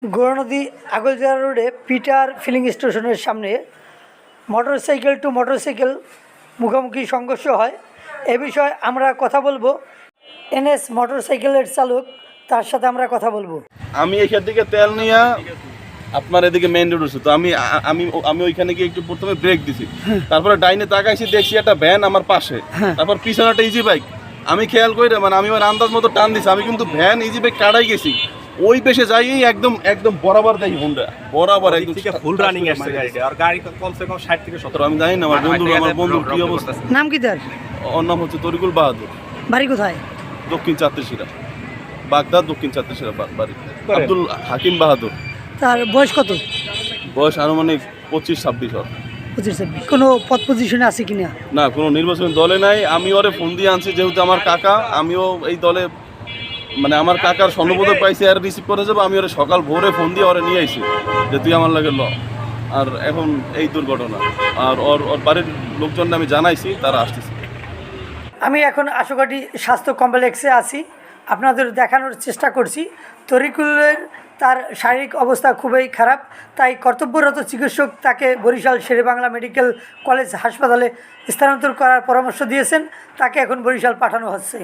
গৌরনদী আগলঝাড়া রোডে Peter feeling স্টেশনের সামনে মোটরসাইকেল টু মোটরসাইকেল মুখোমুখি সংঘর্ষ হয়। এ বিষয়ে আমরা কথা বলবো এনএস মোটরসাইকেলের চালক, তার সাথে আমরা কথা বলবো। আমি এখান থেকে তেল নিয়ে আপনার এদিকে মেইন রোড উঠছি, তো আমি আমি আমি ওইখানে গিয়ে একটু প্রথমে ব্রেক দিছি, তারপরে ডাইনে তাকাইছি, দেখছি একটা ভ্যান আমার পাশে, তারপর পিছনে একটা ইজি বাইক। আমি খেয়াল করি মানে আমি আমার আন্দাজ মতো টান দিছি, আমি কিন্তু ভ্যান ইজি বাইক কাটাই গেছি। ওই পেশে যাই একদম একদম বরাবর যাই হোন্ডা বরাবর একদম ফুল রানিং আসছে গাড়িটা, আর গাড়ি কমসে কম 60 থেকে 70। আমি জানি না আমার বন্ধুর কি অবস্থা। নাম কি তার? ওর নাম হচ্ছে তরিকুল বাহাদুর, বাড়ি কোথায়? দক্ষিণ চাত্রিশিরা, বাগদাদ দক্ষিণ চাত্রিশিরা বাড়ি। আব্দুল হাকিম বাহাদুর। তার বয়স কত? বয়স আনুমানিক 25-26 হবে। 25-26। কোনো পদ পজিশনে আছে কিনা? না, কোনো নির্বাচনী দলে নাই। আমি ওরে ফোন দিয়ে আনছি, যেহেতু আমার কাকা, আমিও এই দলে মানে আমার কাকার স্বর্ণপদক পাইছি আর রিসিভ করে যাবো। আমি ওরে সকাল ভোরে ফোন দিয়ে ওরে নিয়ে আইছি যে তুই আমার লাগে ল। আর এখন এই দুর্ঘটনা, আর ওর বাড়ির লোকজনকে আমি জানাইছি, তারা আসতেছে। আমি এখন আশুকাটি স্বাস্থ্য কমপ্লেক্সে আছি, আপনাদের দেখানোর চেষ্টা করছি। তরিকুলের তার শারীরিক অবস্থা খুবই খারাপ, তাই কর্তব্যরত চিকিৎসক তাকে বরিশাল শেরেবাংলা মেডিকেল কলেজ হাসপাতালে স্থানান্তর করার পরামর্শ দিয়েছেন। তাকে এখন বরিশাল পাঠানো হচ্ছে।